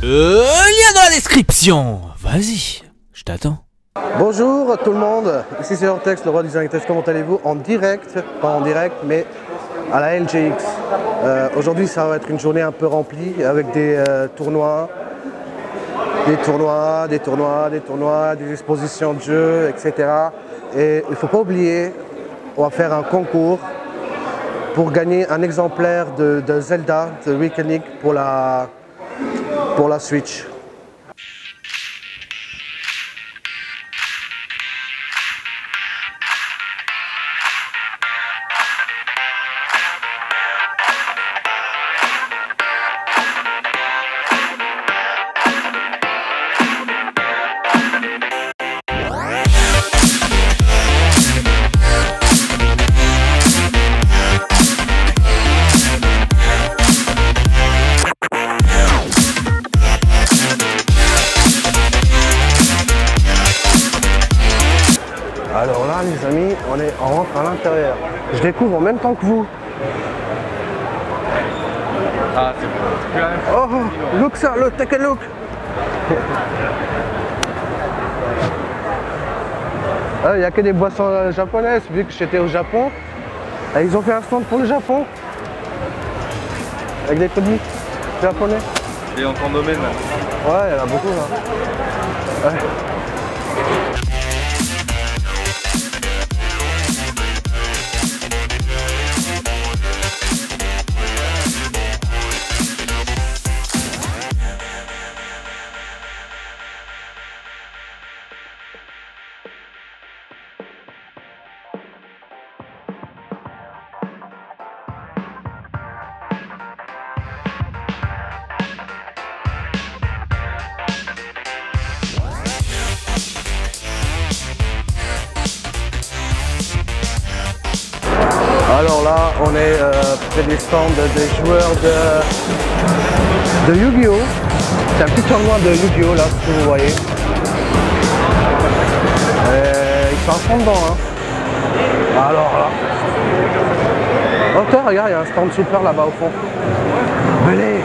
Lien dans la description. Vas-y, je t'attends. Bonjour tout le monde, ici c'est Hortex, le roi du design test. Comment allez-vous? En direct, pas en direct, mais à la LGX. Aujourd'hui ça va être une journée un peu remplie avec des tournois, des expositions de jeux, etc. Et il ne faut pas oublier, on va faire un concours pour gagner un exemplaire de Zelda, de Reckoning pour la Switch. Alors là les amis, on rentre à l'intérieur. Je découvre en même temps que vous. Ah c'est plus la même chose. Oh, look ça, look, take a look. Il n'y a que des boissons japonaises, vu que j'étais au Japon. Et ils ont fait un stand pour le Japon. Avec des produits japonais. Et en ton domaine là. Ouais, il y en a beaucoup là. Ouais. Alors là, on est près des stands des joueurs de Yu-Gi-Oh! C'est un petit tournoi de Yu-Gi-Oh! Là, ce que vous voyez. Ils sont à fond dedans. Hein. Alors là. Oh, toi, regarde, il y a un stand super là-bas au fond. Venez.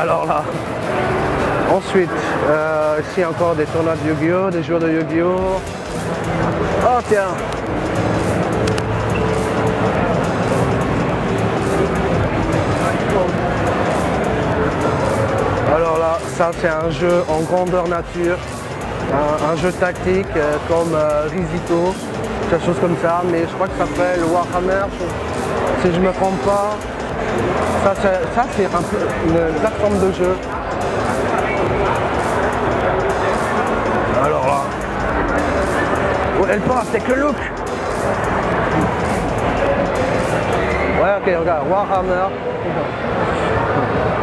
Alors là, ensuite, ici encore des tournois de Yu-Gi-Oh!, des joueurs de Yu-Gi-Oh! Oh tiens! Alors là, ça c'est un jeu en grandeur nature, un jeu tactique comme Risito, quelque chose comme ça, mais je crois que ça s'appelle Warhammer, si je ne me trompe pas. Ça c'est un peu une plateforme de jeu. Alors là. Oh, elle part, c'est que le look. Ouais, ok, regarde, Warhammer.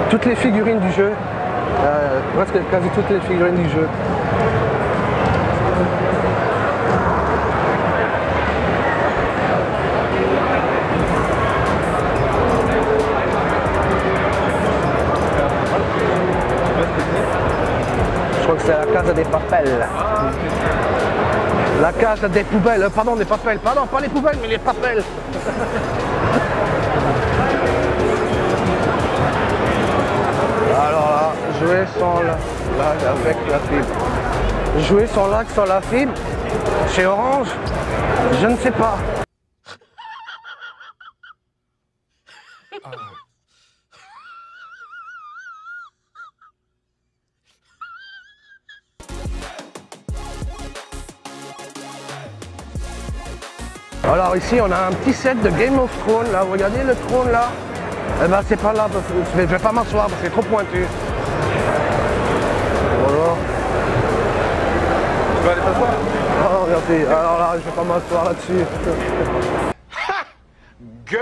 Toutes les figurines du jeu. Presque quasi toutes les figurines du jeu. Je crois que c'est la Casa des Papels. La Casa des Poubelles, pardon, des papels, pardon, pas les poubelles, mais les papels. Alors là, jouer sans lag avec la fibre. Jouer sans lag sans la fibre, chez Orange, je ne sais pas. Alors ici on a un petit set de Game of Thrones là, vous regardez le trône là. Eh ben c'est pas là, parce que je vais pas m'asseoir parce que c'est trop pointu. Voilà. Tu vas aller t'asseoir? Oh merci, alors là je vais pas m'asseoir là-dessus. Gay.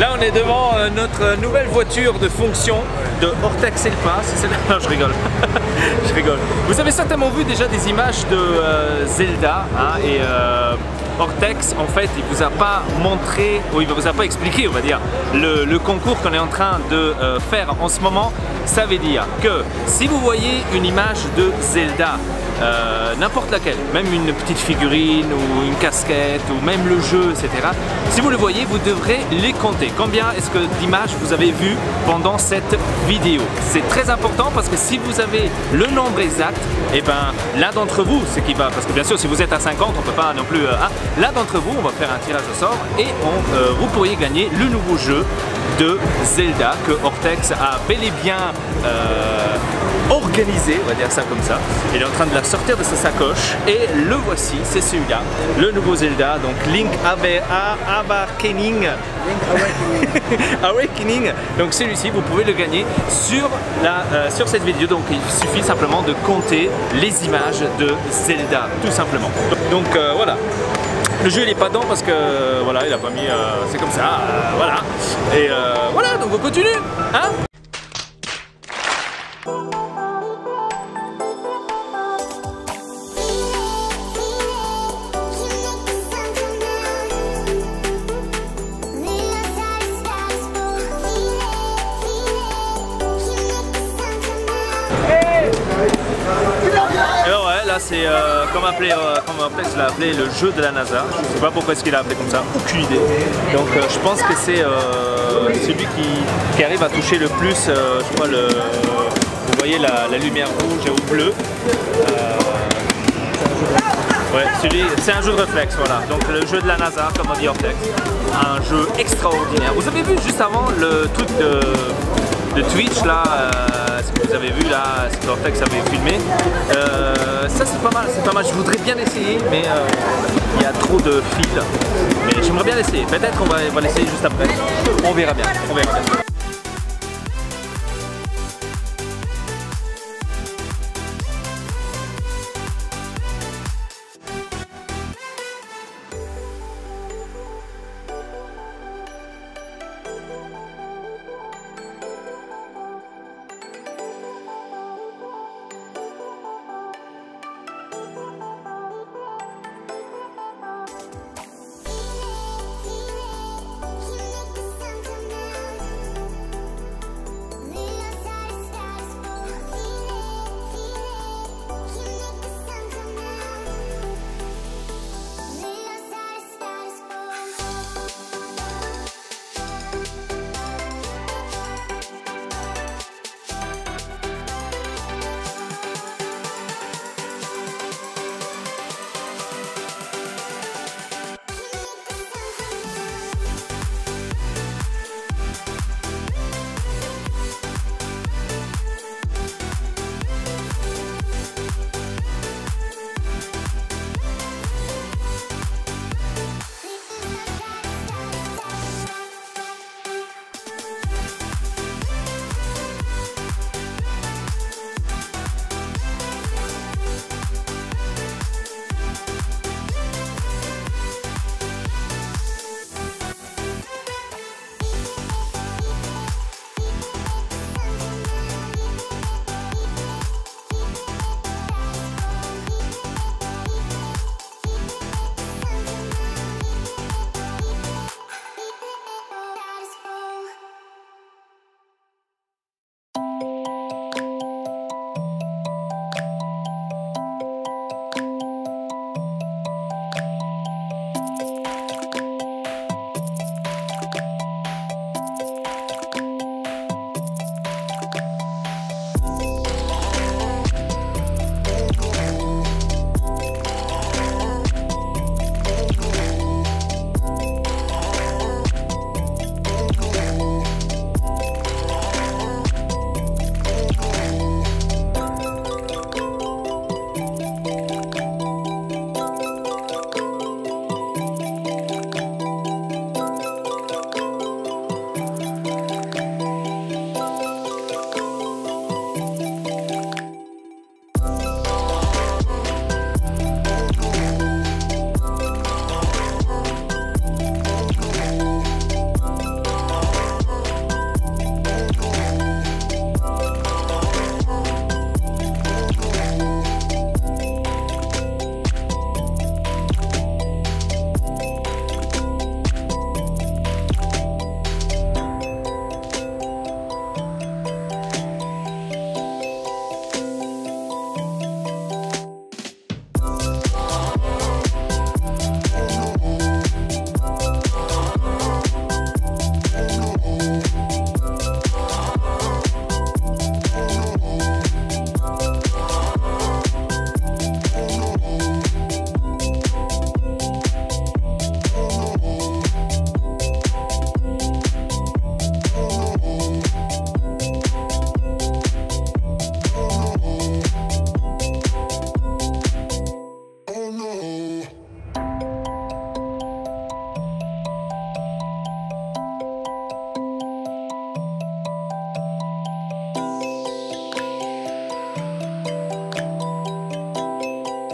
Là on est devant notre nouvelle voiture de fonction de Ortex Elpa. C'est celle-là. Non, je rigole. Je rigole. Vous avez certainement vu déjà des images de Zelda hein, et Ortex en fait il vous a pas montré ou il vous a pas expliqué on va dire le concours qu'on est en train de faire en ce moment. Ça veut dire que si vous voyez une image de Zelda n'importe laquelle, même une petite figurine ou une casquette ou même le jeu etc. Si vous le voyez vous devrez les compter. Combien est-ce que d'images vous avez vu pendant cette vidéo? C'est très important parce que si vous avez le nombre exact, et ben l'un d'entre vous, ce qui va, parce que bien sûr si vous êtes à 50 on peut pas non plus, l'un d'entre vous on va faire un tirage au sort et vous pourriez gagner le nouveau jeu de Zelda que Ortex a bel et bien organisé, on va dire ça comme ça. Il est en train de la sortir de sa sacoche et le voici, c'est celui-là, le nouveau Zelda, donc Link Awakening. Awakening. Donc celui-ci, vous pouvez le gagner sur cette vidéo. Donc il suffit simplement de compter les images de Zelda, tout simplement. Donc voilà. Le jeu il est pas dedans parce que voilà, il a pas mis, c'est comme ça, voilà. Et voilà, donc on continue, hein. C'est comme Ortex l'a appelé le jeu de la NASA. Je ne sais pas pourquoi est-ce qu'il a appelé comme ça, aucune idée. Donc je pense que c'est celui qui arrive à toucher le plus, je crois, vous voyez la lumière rouge ou bleue. Ouais, c'est un jeu de réflexe, voilà. Donc le jeu de la NASA, comme on dit Ortex. Un jeu extraordinaire. Vous avez vu juste avant le truc de Twitch là, ce que vous avez vu là, ce que Ortex avait filmé. Ça c'est pas mal, je voudrais bien essayer mais il y a trop de fils. Mais j'aimerais bien l'essayer, peut-être on va l'essayer juste après. On verra bien, on verra bien.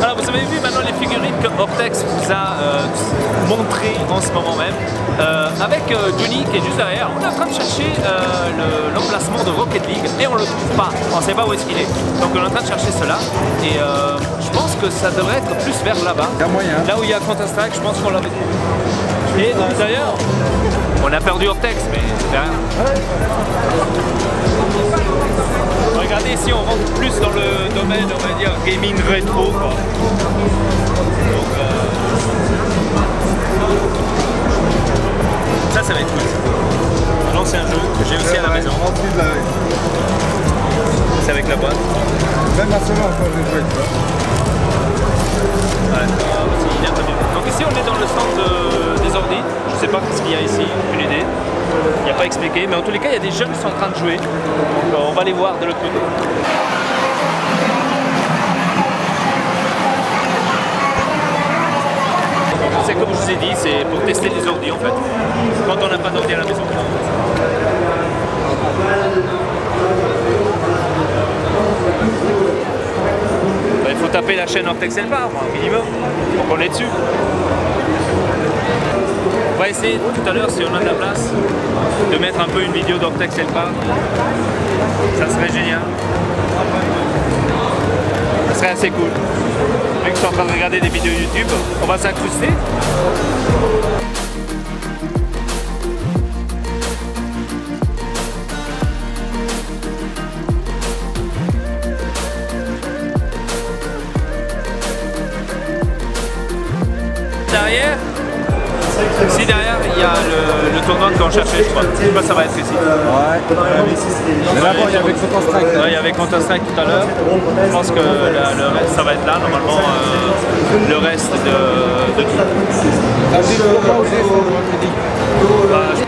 Voilà, vous avez vu maintenant les figurines que Ortex vous a montrées en ce moment même. Avec Johnny qui est juste derrière, on est en train de chercher l'emplacement de Rocket League et on le trouve pas. On ne sait pas où est-ce qu'il est. Donc on est en train de chercher cela et je pense que ça devrait être plus vers là-bas. Il y a moyen. Là où il y a Counter-Strike, je pense qu'on l'avait. Et d'ailleurs, on a perdu Ortex, mais c'est rien. Regardez ici, on rentre plus dans le domaine, on va dire, gaming rétro, quoi. Donc, ça va être cool. L'ancien jeu que j'ai aussi à la maison. C'est avec la boîte. Même à cela, quand j'ai joué. Ouais, il est un peu bien. Donc ici, on est dans le centre des ordi. Je ne sais pas ce qu'il y a ici, aucune idée. Il n'y a pas expliqué, mais en tous les cas, il y a des jeunes qui sont en train de jouer. Donc, on va les voir de l'autre côté. C'est comme je vous ai dit, c'est pour tester les ordi en fait. Quand on n'a pas d'ordi à la maison. Il faut taper la chaîne Ortex Elpar, un minimum, pour qu'on est dessus. On va essayer tout à l'heure, si on a de la place, de mettre un peu une vidéo d'Ortex Elpar. Ça serait génial. Ça serait assez cool. Vu que je suis en train de regarder des vidéos YouTube, on va s'incruster. Derrière, ici derrière, il y a le tournoi qu'on cherchait, je crois. Je sais pas, ça va être ici. Ouais. Mais là-bas, il y avait Counter-Strike. Ouais, il y avait Counter-Strike tout à l'heure. Je pense que le reste, ça va être là, normalement, le reste de tout. Ça dit pour moi aussi, c'est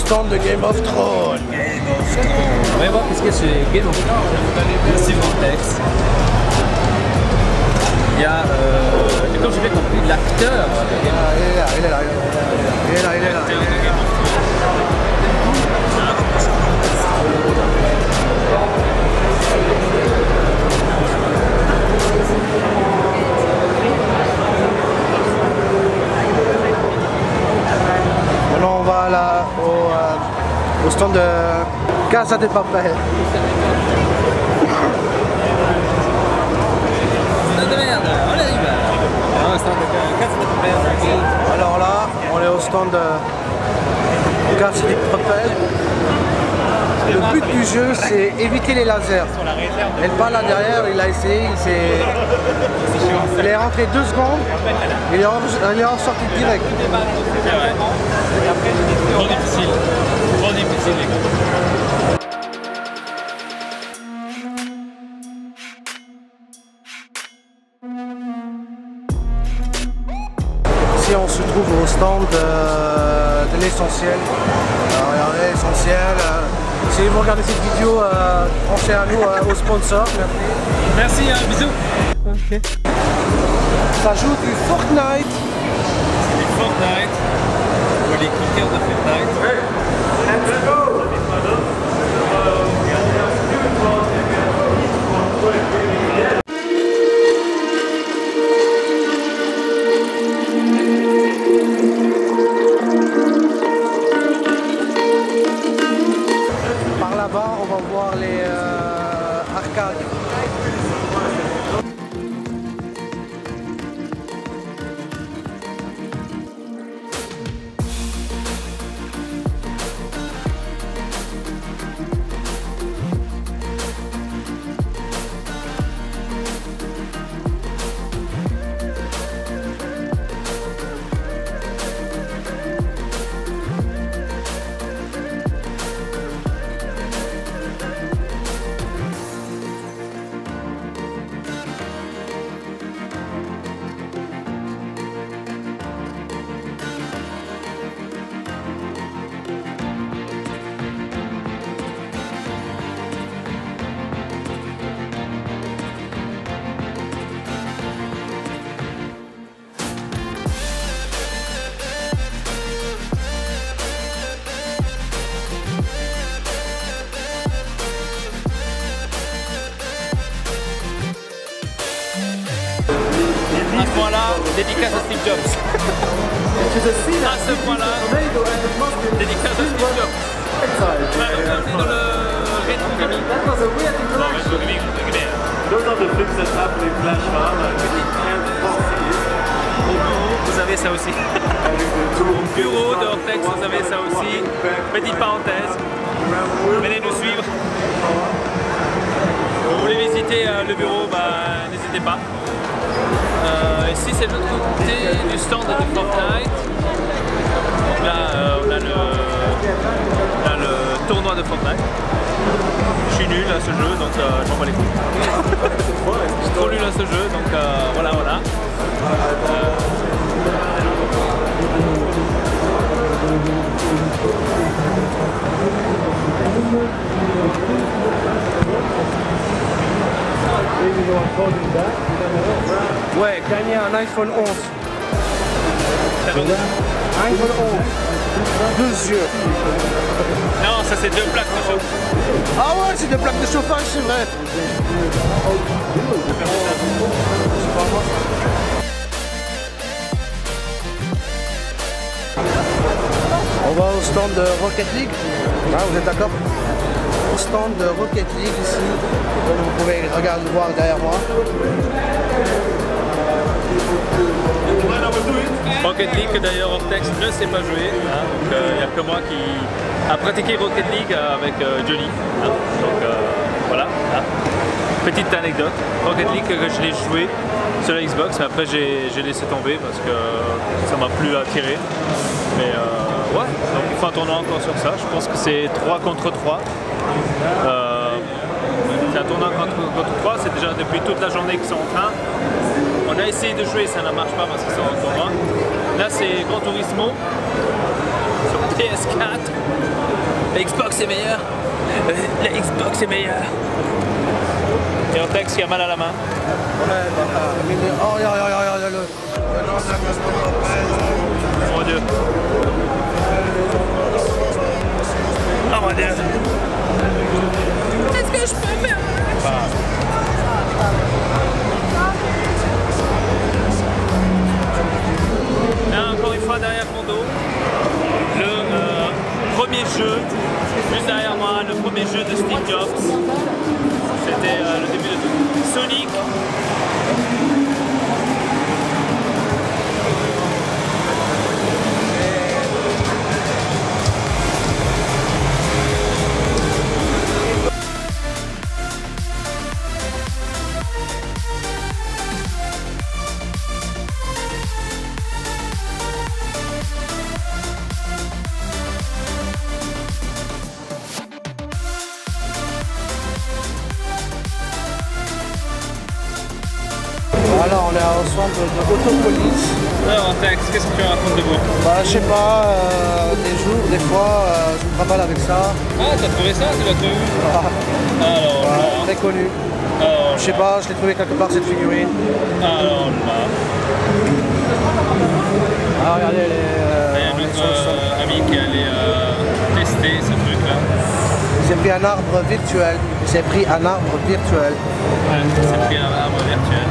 stand de Game of Thrones. On va voir qu'est-ce qu'il y a chez Game of Thrones. Merci Vortex. Il y a, comme j'ai bien compris, l'acteur de Game of Thrones. Il est là. L'acteur de Game of Thrones. Maintenant on va là au stand de Casa de Papel. Alors là, on est au stand de Casa de Papel. Le but du jeu, c'est éviter les lasers. Et le pas là derrière, il a essayé, il est rentré 2 secondes, il est ressorti direct. Trop difficile les gars. Ici on se trouve au stand de l'essentiel. Regardez l'essentiel. Si vous regardez cette vidéo, pensez à nous, aux sponsors. Merci, bisous. Ok. Ça joue du Fortnite. C'est du Fortnite. On voit les clickers de Fortnite. Par là-bas, on va voir les arcades. À ce point-là, dédicace à Steve Jobs. À ce point-là, dédicace à Steve Jobs. On est dans le rétro gaming. Rétro gaming, entre guillemets. Those are the flips that have the flash bar, Au bureau, vous avez ça aussi. Au bureau de Vortex, vous avez ça aussi. Petite parenthèse. Venez nous suivre. Vous voulez visiter le bureau, bah, n'hésitez pas. Ici c'est l'autre côté du stand de Fortnite. Donc là on a le tournoi de Fortnite. Je suis nul à ce jeu donc j'en bats les couilles. Je suis trop nul à ce jeu donc voilà. Ouais, gagner un iPhone 11. iPhone 11. 2 yeux. Non, ça c'est 2 plaques de chauffage. Ah ouais, c'est des plaques de chauffage, c'est vrai. On va au stand de Rocket League. Ah, vous êtes d'accord? Au stand de Rocket League ici. Comme vous pouvez regarder, voir derrière moi. Rocket League que d'ailleurs Vortex ne sait pas jouer, hein, donc il n'y a que moi qui a pratiqué Rocket League avec Johnny, hein, donc voilà. Hein. Petite anecdote, Rocket League que je l'ai joué sur la Xbox, mais après j'ai laissé tomber parce que ça m'a plus attiré. Mais ouais, donc il faut un tournoi encore sur ça, je pense que c'est 3 contre 3. C'est un tournoi contre 3, c'est déjà depuis toute la journée qu'ils sont en train. On a essayé de jouer, ça ne marche pas parce qu'ils sont en tournoi. Là c'est Gran Turismo sur PS4. La Xbox est meilleure. La Xbox est meilleure. Et Ortex qui a mal à la main. Oh, regarde le. Oh mon Dieu. Oh mon Dieu. Est-ce que je peux faire Là, encore une fois derrière mon dos, le premier jeu, juste derrière moi, le premier jeu de Steve Jobs. C'était le début de tout. Sonic. Alors on est au centre de l'autopolice. Alors Ortex, qu'est-ce que tu racontes de vous? Bah je sais pas, des jours, des fois, je me travaille avec ça. Ah, t'as trouvé ça? Tu l'as trouvé où? Alors Voilà, là. très connu. Alors Je sais pas, je l'ai trouvé quelque part cette figurine. Alors là. Ah regardez, Il y a on est sur le notre sol. ami qui allait tester ce truc-là. J'ai pris un arbre virtuel. J'ai pris un arbre virtuel. Ouais, c'est pris un arbre virtuel.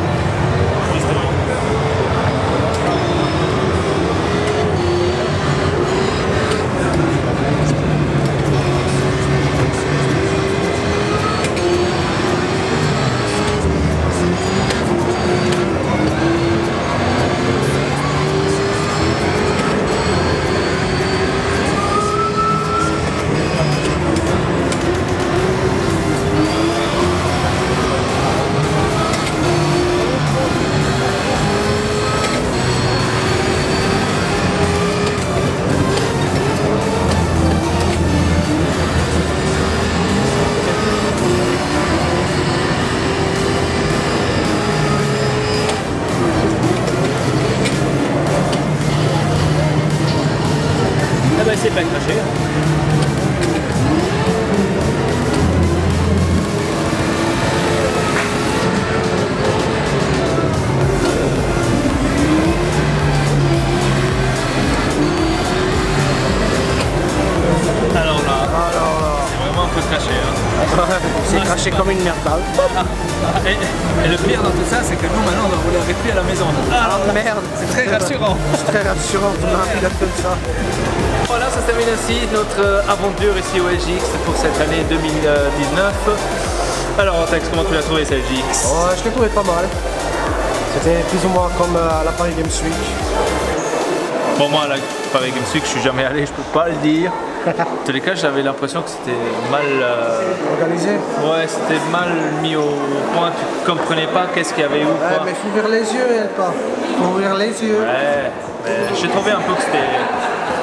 Justement. Ah bah c'est pas craché. Alors là, c'est vraiment un peu craché. Hein. C'est craché comme une merde. Et le pire dans tout ça, c'est que nous maintenant on doit rouler avec lui à la maison. Ah merde, C'est très rassurant. c'est très rassurant pour un pilote comme ça. Voilà, ça se termine ainsi notre aventure ici au LGX pour cette année 2019. Alors Ortex, comment tu l'as trouvé cette LGX? Ouais, je l'ai trouvé pas mal. C'était plus ou moins comme à la Paris Games Week. Bon, moi, à la Paris Games Week, je suis jamais allé, je peux pas le dire. En tous les cas, j'avais l'impression que c'était mal... Organisé. Ouais, c'était mal mis au point, tu comprenais pas qu'est-ce qu'il y avait où, Ouais, quoi. mais faut ouvrir les yeux, elle pas. Faut ouvrir les yeux. Ouais, mais j'ai trouvé un peu que c'était...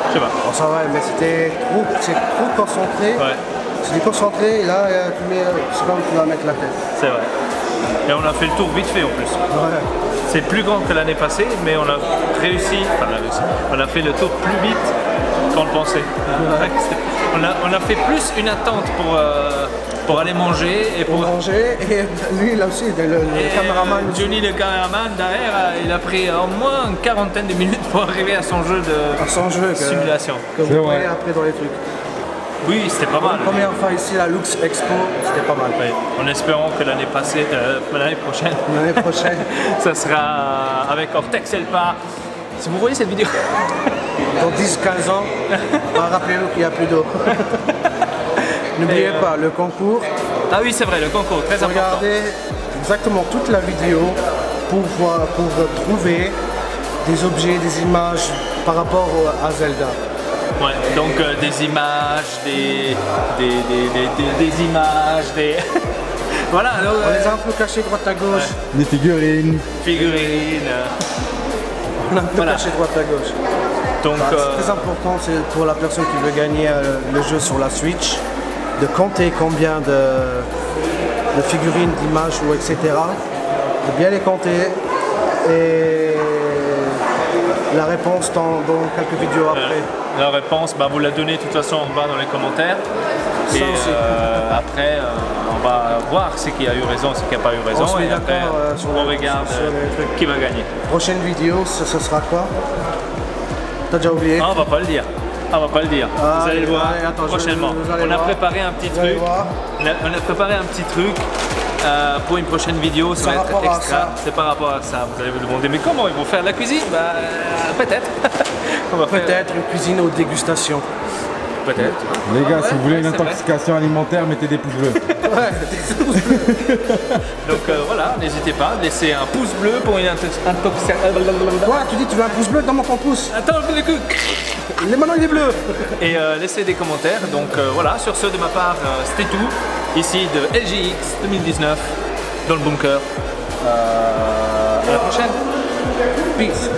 Je sais pas. Bon, ça va, mais c'est trop concentré. Ouais, C'est concentré et là, tu mets, c'est comme tu vas mettre la tête. c'est vrai. Et on a fait le tour vite fait en plus. Ouais. C'est plus grand que l'année passée, mais on a réussi, on a fait le tour plus vite qu'on le pensait. On a fait plus une attente pour aller manger et Pour manger, et lui, là aussi, le et, caméraman. Johnny le caméraman derrière, il a pris au moins une quarantaine de minutes pour arriver à son jeu de Son jeu simulation. que vous voyez après dans les trucs. Oui, c'était pas mal. La première fois ici, la Lux Expo, c'était pas mal. Ouais, en espérant que l'année prochaine, L'année prochaine, ça sera avec Ortex Elpa. Si vous voyez cette vidéo, dans 10-15 ans, rappelez-nous qu'il n'y a plus d'eau. N'oubliez pas le concours. ah oui c'est vrai, le concours, très important. Regardez exactement toute la vidéo pour trouver des objets, des images par rapport à Zelda. Ouais, donc des images, des images, des... voilà, donc, On les a un peu cachés droite à gauche. Des figurines. figurines. On a un peu Voilà. cachés droite à gauche. Donc, C'est très important, c'est pour la personne qui veut gagner le jeu sur la Switch, de compter combien de figurines, d'images ou etc. De bien les compter et la réponse dans quelques vidéos après. La réponse, bah, vous la donnez de toute façon en bas dans les commentaires. Ça Et aussi. après, on va voir ce qui a eu raison, ce qui n'a pas eu raison. On se met Et après, d'accord, sur on les- regarde sur les trucs. qui va gagner. Prochaine vidéo, ce sera quoi? T'as déjà oublié? Ah, on va pas le dire. Ah, on va pas le dire. Ah, vous allez le voir allez, attends, prochainement. vous allez On a voir. préparé un petit Vous allez truc. voir. On a préparé un petit truc pour une prochaine vidéo. Ça Par va être rapport à extra. ça. C'est par rapport à ça. Vous allez vous demander, mais comment ils vont faire de la cuisine? Bah, peut-être. On va faire- Peut-être une cuisine aux dégustations. Peut-être. Les gars, si vous voulez une c'est vrai. intoxication alimentaire, mettez des pouces bleus. Donc voilà, n'hésitez pas, laissez un pouce bleu pour une intoxication. Quoi? Tu dis tu veux un pouce bleu? Donne-moi ton pouce. Attends, le coup. Maintenant il est bleu. Et laissez des commentaires. Donc voilà, sur ce de ma part, c'était tout. Ici de LGX 2019 dans le bunker. À la prochaine. Peace.